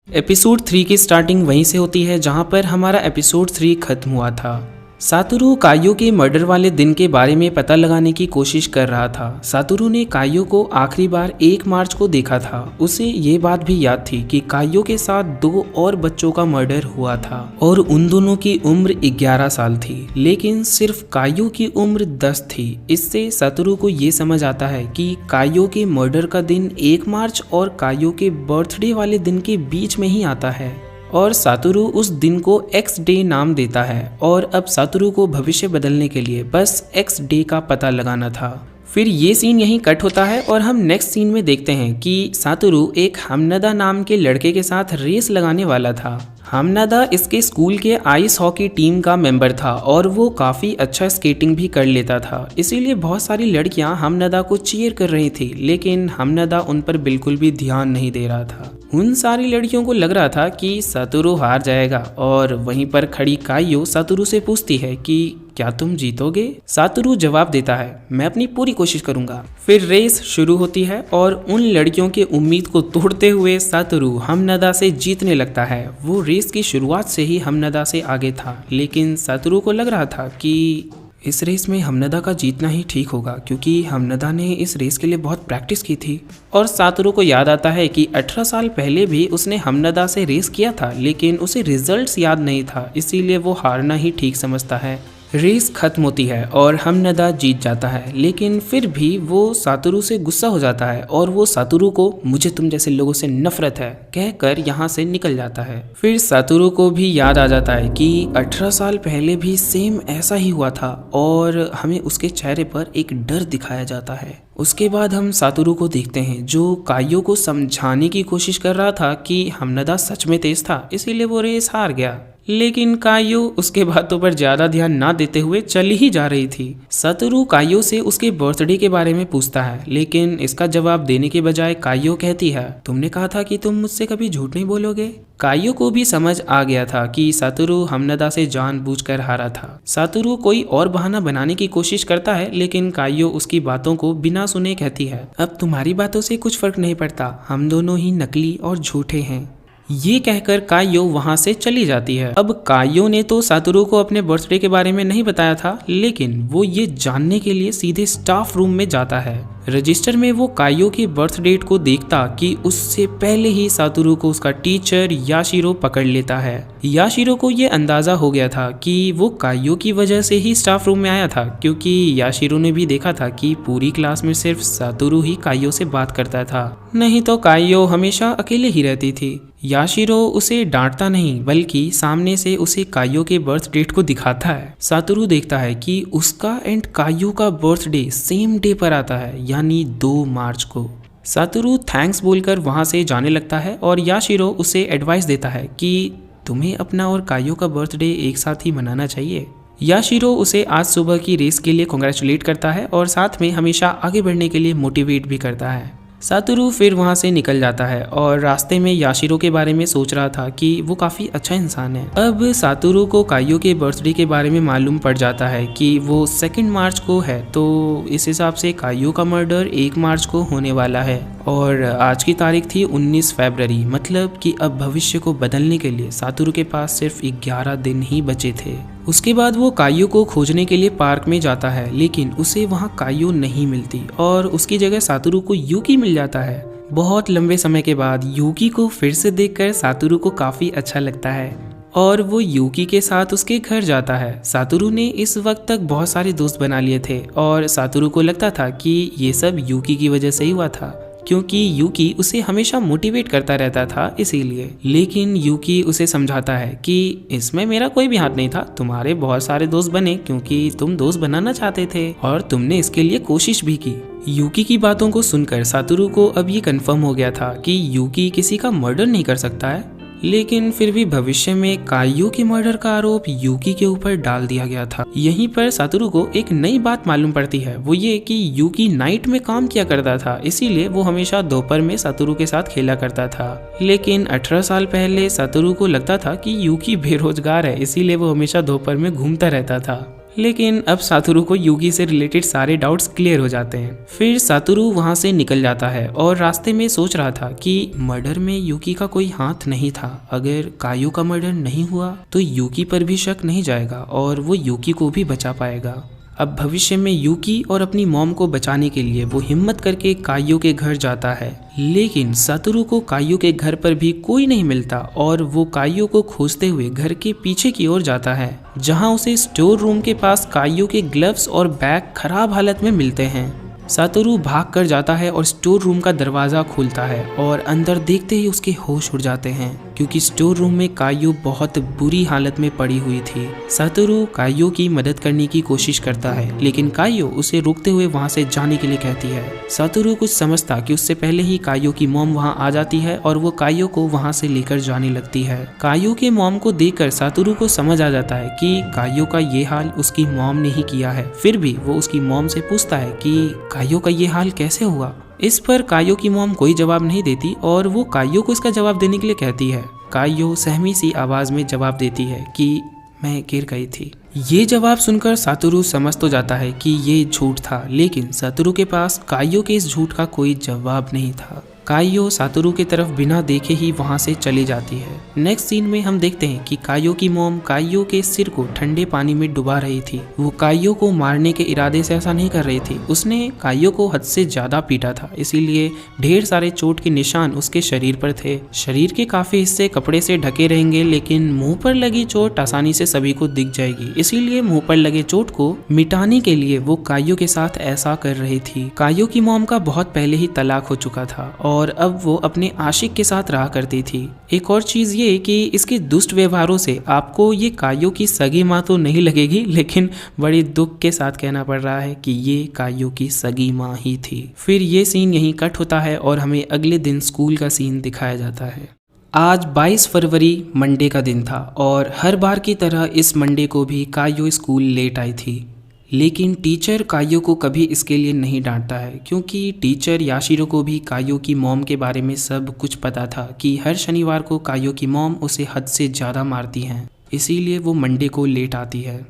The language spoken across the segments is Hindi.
एपिसोड 3 की स्टार्टिंग वहीं से होती है जहां पर हमारा एपिसोड 3 खत्म हुआ था। सातोरू कायो के मर्डर वाले दिन के बारे में पता लगाने की कोशिश कर रहा था। सातोरू ने कायो को आखिरी बार 1 मार्च को देखा था। उसे ये बात भी याद थी कि कायो के साथ 2 और बच्चों का मर्डर हुआ था और उन दोनों की उम्र 11 साल थी, लेकिन सिर्फ कायो की उम्र 10 थी। इससे सातोरू को ये समझ आता है कि कायो के मर्डर का दिन 1 मार्च और कायो के बर्थडे वाले दिन के बीच में ही आता है और सातोरू उस दिन को एक्स डे नाम देता है। और अब सातोरू को भविष्य बदलने के लिए बस एक्स डे का पता लगाना था। फिर ये सीन यहीं कट होता है और हम नेक्स्ट सीन में देखते हैं कि सातोरू एक हमनदा नाम के लड़के के साथ रेस लगाने वाला था। हमनदा इसके स्कूल के आइस हॉकी टीम का मेंबर था और वो काफ़ी अच्छा स्केटिंग भी कर लेता था, इसीलिए बहुत सारी लड़कियां हमनदा को चीयर कर रही थी, लेकिन हमनदा उन पर बिल्कुल भी ध्यान नहीं दे रहा था। उन सारी लड़कियों को लग रहा था कि सातोरू हार जाएगा और वहीं पर खड़ी कायो सातोरू से पूछती है कि क्या तुम जीतोगे? सातोरू जवाब देता है, मैं अपनी पूरी कोशिश करूंगा। फिर रेस शुरू होती है और उन लड़कियों के उम्मीद को तोड़ते हुए सातोरू हमनदा से जीतने लगता है। वो रेस की शुरुआत से ही हमनदा से आगे था, लेकिन सातोरू को लग रहा था कि इस रेस में हमनदा का जीतना ही ठीक होगा, क्योंकि हमनदा ने इस रेस के लिए बहुत प्रैक्टिस की थी। और सातोरू को याद आता है कि 18 साल पहले भी उसने हमनदा से रेस किया था, लेकिन उसे रिजल्ट्स याद नहीं था, इसीलिए वो हारना ही ठीक समझता है। रेस खत्म होती है और हमनदा जीत जाता है, लेकिन फिर भी वो सातोरू से गुस्सा हो जाता है और वो सातोरू को मुझे तुम जैसे लोगों से नफरत है कहकर यहाँ से निकल जाता है। फिर सातोरू को भी याद आ जाता है कि 18 साल पहले भी सेम ऐसा ही हुआ था और हमें उसके चेहरे पर एक डर दिखाया जाता है। उसके बाद हम सातोरू को देखते हैं जो कायो को समझाने की कोशिश कर रहा था कि हमनदा सच में तेज था, इसीलिए वो रेस हार गया। लेकिन कायो उसके बातों पर ज्यादा ध्यान ना देते हुए चली ही जा रही थी। सातोरू कायो से उसके बर्थडे के बारे में पूछता है, लेकिन इसका जवाब देने के बजाय कायो कहती है, तुमने कहा था कि तुम मुझसे कभी झूठ नहीं बोलोगे। कायो को भी समझ आ गया था कि सातोरू हमनदा से जानबूझकर हारा था। सातोरू कोई और बहाना बनाने की कोशिश करता है, लेकिन कायो उसकी बातों को बिना सुने कहती है, अब तुम्हारी बातों से कुछ फर्क नहीं पड़ता, हम दोनों ही नकली और झूठे हैं। ये कहकर कायो वहां से चली जाती है। अब कायो ने तो सातोरू को अपने बर्थडे के बारे में नहीं बताया था, लेकिन वो ये जानने के लिए सीधे स्टाफ रूम में जाता है। रजिस्टर में वो कायो के बर्थ डेट को देखता कि उससे पहले ही सातोरू को उसका टीचर याशिरो पकड़ लेता है। याशिरो को ये अंदाजा हो गया था कि वो कायो की वजह से ही स्टाफ रूम में आया था, क्योंकि याशिरो ने भी देखा था कि पूरी क्लास में सिर्फ सातोरू ही कायो से बात करता था, नहीं तो कायो हमेशा अकेले ही रहती थी। याशिरो उसे डांटता नहीं, बल्कि सामने से उसे कायो के बर्थ डेट को दिखाता है। सातोरू देखता है कि उसका एंड कायो का बर्थडे सेम डे पर आता है, यानी 2 मार्च को। सातोरू थैंक्स बोलकर वहां से जाने लगता है और याशिरो उसे एडवाइस देता है कि तुम्हें अपना और कायो का बर्थडे एक साथ ही मनाना चाहिए। याशिरो उसे आज सुबह की रेस के लिए कांग्रेचुलेट करता है और साथ में हमेशा आगे बढ़ने के लिए मोटिवेट भी करता है। सातोरू फिर वहां से निकल जाता है और रास्ते में याशिरो के बारे में सोच रहा था कि वो काफी अच्छा इंसान है। अब सातोरू को कायो के बर्थडे के बारे में मालूम पड़ जाता है कि वो 2 मार्च को है, तो इस हिसाब से कायो का मर्डर 1 मार्च को होने वाला है और आज की तारीख थी 19 फरवरी, मतलब कि अब भविष्य को बदलने के लिए सातोरू के पास सिर्फ 11 दिन ही बचे थे। उसके बाद वो कायो को खोजने के लिए पार्क में जाता है, लेकिन उसे वहाँ कायो नहीं मिलती और उसकी जगह सातोरू को यूकी मिल जाता है। बहुत लंबे समय के बाद यूकी को फिर से देखकर सातोरू को काफी अच्छा लगता है और वो यूकी के साथ उसके घर जाता है। सातोरू ने इस वक्त तक बहुत सारे दोस्त बना लिए थे और सातोरू को लगता था कि ये सब यूकी की वजह से ही हुआ था, क्योंकि यूकी उसे हमेशा मोटिवेट करता रहता था इसीलिए। लेकिन यूकी उसे समझाता है कि इसमें मेरा कोई भी हाथ नहीं था, तुम्हारे बहुत सारे दोस्त बने क्योंकि तुम दोस्त बनाना चाहते थे और तुमने इसके लिए कोशिश भी की। यूकी की बातों को सुनकर सातोरू को अब ये कंफर्म हो गया था कि यूकी किसी का मर्डर नहीं कर सकता है, लेकिन फिर भी भविष्य में कायो के मर्डर का आरोप यूकी के ऊपर डाल दिया गया था। यहीं पर सातोरू को एक नई बात मालूम पड़ती है, वो ये कि यूकी नाइट में काम किया करता था, इसीलिए वो हमेशा दोपहर में सातोरू के साथ खेला करता था। लेकिन 18 साल पहले सातोरू को लगता था कि यूकी बेरोजगार है, इसीलिए वो हमेशा दोपहर में घूमता रहता था। लेकिन अब सातोरू को यूगी से रिलेटेड सारे डाउट्स क्लियर हो जाते हैं। फिर सातोरू वहां से निकल जाता है और रास्ते में सोच रहा था कि मर्डर में यूकी का कोई हाथ नहीं था। अगर कायो का मर्डर नहीं हुआ तो यूकी पर भी शक नहीं जाएगा और वो यूकी को भी बचा पाएगा। अब भविष्य में यूकी और अपनी मॉम को बचाने के लिए वो हिम्मत करके कायो के घर जाता है, लेकिन सातोरू को कायो के घर पर भी कोई नहीं मिलता और वो कायो को खोजते हुए घर के पीछे की ओर जाता है, जहां उसे स्टोर रूम के पास कायो के ग्लव्स और बैग खराब हालत में मिलते हैं। सातोरू भाग कर जाता है और स्टोर रूम का दरवाज़ा खोलता है और अंदर देखते ही उसके होश उड़ जाते हैं, क्योंकि स्टोर रूम में कायो बहुत बुरी हालत में पड़ी हुई थी। सातोरू कायो की मदद करने की कोशिश करता है, लेकिन कायो उसे रोकते हुए वहां से जाने के लिए कहती है। सातोरू कुछ समझता कि उससे पहले ही कायो की मॉम वहां आ जाती है और वो कायो को वहां से लेकर जाने लगती है। कायो के मॉम को देखकर सातोरू को समझ आ जाता है कि कायो का ये हाल उसकी मॉम ने ही किया है। फिर भी वो उसकी मॉम से पूछता है कि कायो का ये हाल कैसे हुआ। इस पर कायो की मॉम कोई जवाब नहीं देती और वो कायो को इसका जवाब देने के लिए कहती है। कायो सहमी सी आवाज में जवाब देती है कि मैं गिर गई थी। ये जवाब सुनकर सातोरू समझ तो जाता है कि ये झूठ था, लेकिन सातोरू के पास कायो के इस झूठ का कोई जवाब नहीं था। कायो सातोरू की तरफ बिना देखे ही वहां से चली जाती है। नेक्स्ट सीन में हम देखते हैं कि कायो की मॉम कायो के सिर को ठंडे पानी में डुबा रही थी। वो कायो को मारने के इरादे से ऐसा नहीं कर रही थी, उसने कायो को हद से ज्यादा पीटा था, इसीलिए ढेर सारे चोट के निशान उसके शरीर पर थे। शरीर के काफी हिस्से कपड़े से ढके रहेंगे, लेकिन मुंह पर लगी चोट आसानी से सभी को दिख जाएगी, इसीलिए मुंह पर लगे चोट को मिटाने के लिए वो कायो के साथ ऐसा कर रही थी। कायो की मॉम का बहुत पहले ही तलाक हो चुका था और अब वो अपने आशिक के साथ रहा करती थी। एक और चीज ये कि इसके दुष्ट व्यवहारों से आपको ये कायो की सगी माँ तो नहीं लगेगी, लेकिन बड़ी दुख के साथ कहना पड़ रहा है कि ये कायो की सगी माँ ही थी। फिर ये सीन यहीं कट होता है और हमें अगले दिन स्कूल का सीन दिखाया जाता है। आज 22 फरवरी मंडे का दिन था और हर बार की तरह इस मंडे को भी कायो स्कूल लेट आई थी, लेकिन टीचर कायो को कभी इसके लिए नहीं डांटता है, क्योंकि टीचर याशिरो को भी कायो की मॉम के बारे में सब कुछ पता था कि हर शनिवार को कायो की मॉम उसे हद से ज़्यादा मारती हैं, इसीलिए वो मंडे को लेट आती है।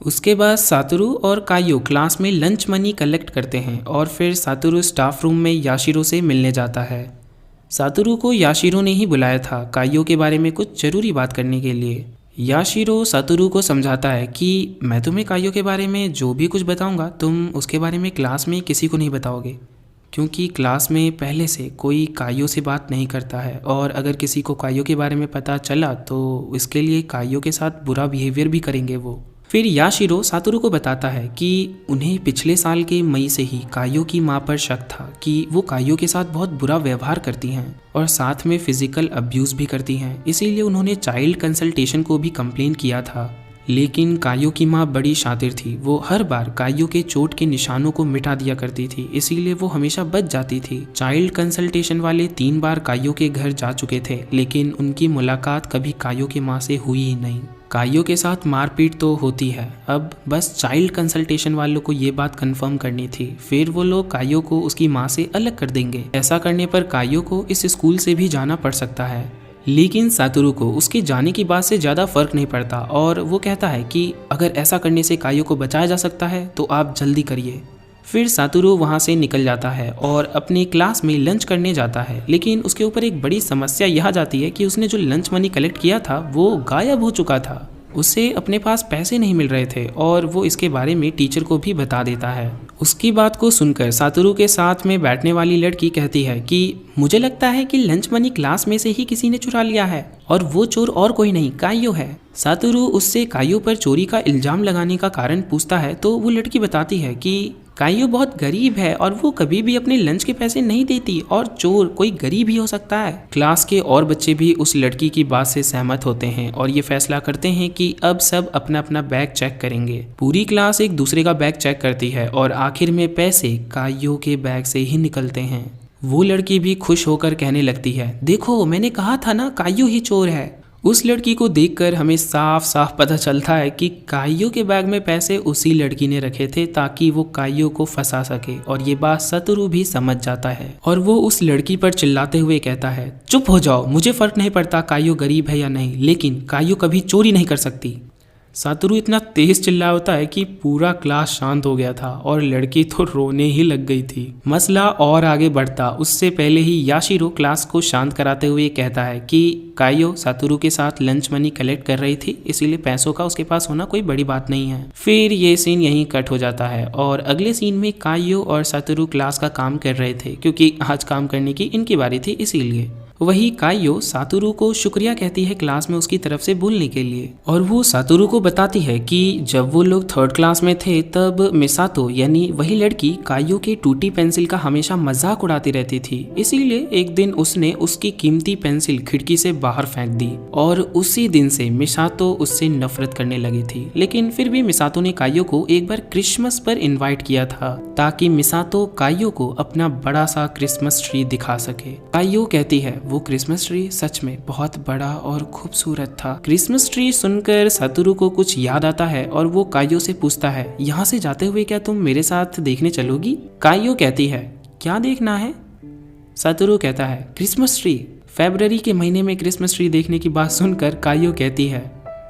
उसके बाद सातोरू और कायो क्लास में लंच मनी कलेक्ट करते हैं और फिर सातोरू स्टाफ रूम में याशिरो से मिलने जाता है। सातोरू को याशिरो ने ही बुलाया था कायो के बारे में कुछ ज़रूरी बात करने के लिए। याशिरो सातोरू को समझाता है कि मैं तुम्हें कायो के बारे में जो भी कुछ बताऊंगा तुम उसके बारे में क्लास में किसी को नहीं बताओगे, क्योंकि क्लास में पहले से कोई कायो से बात नहीं करता है और अगर किसी को कायो के बारे में पता चला तो इसके लिए कायो के साथ बुरा बिहेवियर भी करेंगे वो। फिर याशिरो सातोरू को बताता है कि उन्हें पिछले साल के मई से ही कायो की मां पर शक था कि वो कायो के साथ बहुत बुरा व्यवहार करती हैं और साथ में फिजिकल अब्यूज़ भी करती हैं, इसीलिए उन्होंने चाइल्ड कंसल्टेशन को भी कंप्लेन किया था। लेकिन कायो की माँ बड़ी शातिर थी, वो हर बार कायो के चोट के निशानों को मिटा दिया करती थी, इसीलिए वो हमेशा बच जाती थी। चाइल्ड कंसल्टेशन वाले 3 बार कायो के घर जा चुके थे, लेकिन उनकी मुलाकात कभी कायो की माँ से हुई ही नहीं। कायो के साथ मारपीट तो होती है, अब बस चाइल्ड कंसल्टेशन वालों को ये बात कंफर्म करनी थी, फिर वो लोग कायो को उसकी माँ से अलग कर देंगे। ऐसा करने पर कायो को इस स्कूल से भी जाना पड़ सकता है। लेकिन सातोरू को उसके जाने की बात से ज़्यादा फर्क नहीं पड़ता और वो कहता है कि अगर ऐसा करने से कायो को बचाया जा सकता है तो आप जल्दी करिए। फिर सातोरू वहाँ से निकल जाता है और अपने क्लास में लंच करने जाता है, लेकिन उसके ऊपर एक बड़ी समस्या यह जाती है कि उसने जो लंच मनी कलेक्ट किया था वो गायब हो चुका था। उसे अपने पास पैसे नहीं मिल रहे थे और वो इसके बारे में टीचर को भी बता देता है। उसकी बात को सुनकर सातोरू के साथ में बैठने वाली लड़की कहती है कि मुझे लगता है कि लंच मनी क्लास में से ही किसी ने चुरा लिया है और वो चोर और कोई नहीं कायो है। सातोरू उससे कायो पर चोरी का इल्जाम लगाने का कारण पूछता है तो वो लड़की बताती है कि कायो बहुत गरीब है और वो कभी भी अपने लंच के पैसे नहीं देती और चोर कोई गरीब ही हो सकता है। क्लास के और बच्चे भी उस लड़की की बात से सहमत होते हैं और ये फैसला करते हैं कि अब सब अपना अपना बैग चेक करेंगे। पूरी क्लास एक दूसरे का बैग चेक करती है और आखिर में पैसे कायो के बैग से ही निकलते हैं। वो लड़की भी खुश होकर कहने लगती है, देखो मैंने कहा था ना कायो ही चोर है। उस लड़की को देखकर हमें साफ साफ पता चलता है कि कायो के बैग में पैसे उसी लड़की ने रखे थे ताकि वो कायो को फंसा सके, और ये बात सातोरू भी समझ जाता है और वो उस लड़की पर चिल्लाते हुए कहता है, चुप हो जाओ, मुझे फर्क नहीं पड़ता कायो गरीब है या नहीं, लेकिन कायो कभी चोरी नहीं कर सकती। सातोरू इतना तेज चिल्लाया होता है कि पूरा क्लास शांत हो गया था और लड़की तो रोने ही लग गई थी। मसला और आगे बढ़ता उससे पहले ही याशिरो क्लास को शांत कराते हुए कहता है कि कायो सातोरू के साथ लंच मनी कलेक्ट कर रही थी, इसीलिए पैसों का उसके पास होना कोई बड़ी बात नहीं है। फिर ये सीन यहीं कट हो जाता है और अगले सीन में कायो और सातोरू क्लास का काम कर रहे थे क्योंकि आज काम करने की इनकी बारी थी इसीलिए। वही कायो सातोरू को शुक्रिया कहती है क्लास में उसकी तरफ से बोलने के लिए और वो सातोरू को बताती है कि जब वो लोग 3rd क्लास में थे तब मिसातो यानी वही लड़की कायो के टूटी पेंसिल का हमेशा मजाक उड़ाती रहती थी, इसीलिए एक दिन उसने उसकी कीमती पेंसिल खिड़की से बाहर फेंक दी और उसी दिन से मिसातो उससे नफरत करने लगी थी। लेकिन फिर भी मिसातो ने कायो को एक बार क्रिसमस पर इन्वाइट किया था ताकि मिसातो कायो को अपना बड़ा सा क्रिसमस ट्री दिखा सके। कायो कहती है वो क्रिसमस ट्री सच में बहुत बड़ा और खूबसूरत था। क्रिसमस ट्री सुनकर सातोरू को कुछ याद आता है और वो कायो से पूछता है यहाँ से जाते हुए क्या तुम मेरे साथ देखने चलोगी? कायो कहती है क्या देखना है? सातोरू कहता है क्रिसमस ट्री। फरवरी के महीने में क्रिसमस ट्री देखने की बात सुनकर कायो कहती है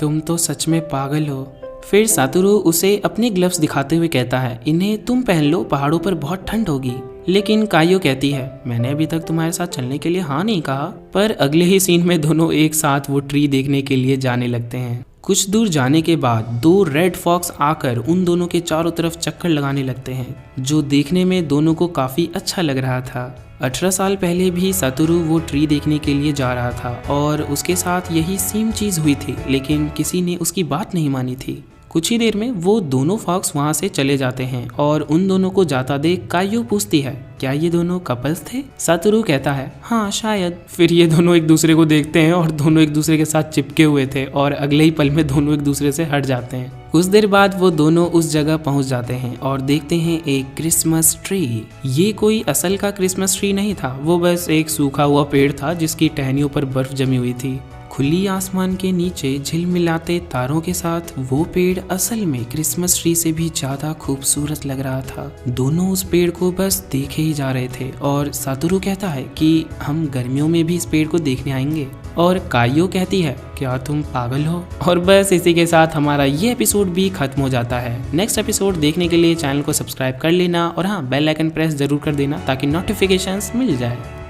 तुम तो सच में पागल हो। फिर सातोरू उसे अपने ग्लव्स दिखाते हुए कहता है इन्हें तुम पहन लो, पहाड़ों पर बहुत ठंड होगी। लेकिन कायो कहती है मैंने अभी तक तुम्हारे साथ चलने के लिए हाँ नहीं कहा। पर अगले ही सीन में दोनों एक साथ वो ट्री देखने के लिए जाने लगते हैं। कुछ दूर जाने के बाद 2 रेड फॉक्स आकर उन दोनों के चारों तरफ चक्कर लगाने लगते हैं, जो देखने में दोनों को काफी अच्छा लग रहा था। 18 साल पहले भी सातोरू वो ट्री देखने के लिए जा रहा था और उसके साथ यही सेम चीज हुई थी, लेकिन किसी ने उसकी बात नहीं मानी थी। कुछ ही देर में वो दोनों फॉक्स वहां से चले जाते हैं और उन दोनों को जाता देख कायो पूछती है क्या ये दोनों कपल्स थे? सातोरू कहता है हाँ शायद। फिर ये दोनों एक दूसरे को देखते हैं और दोनों एक दूसरे के साथ चिपके हुए थे और अगले ही पल में दोनों एक दूसरे से हट जाते हैं। कुछ देर बाद वो दोनों उस जगह पहुंच जाते हैं और देखते हैं एक क्रिसमस ट्री। ये कोई असल का क्रिसमस ट्री नहीं था, वो बस एक सूखा हुआ पेड़ था जिसकी टहनियों पर बर्फ जमी हुई थी। खुली आसमान के नीचे झिलमिलाते तारों के साथ वो पेड़ असल में क्रिसमस ट्री से भी ज्यादा खूबसूरत लग रहा था। दोनों उस पेड़ को बस देखे ही जा रहे थे और सातोरू कहता है कि हम गर्मियों में भी इस पेड़ को देखने आएंगे और कायो कहती है क्या तुम पागल हो? और बस इसी के साथ हमारा ये एपिसोड भी खत्म हो जाता है। नेक्स्ट एपिसोड देखने के लिए चैनल को सब्सक्राइब कर लेना और हाँ बेल आइकन प्रेस जरूर कर देना ताकि नोटिफिकेशंस मिल जाए।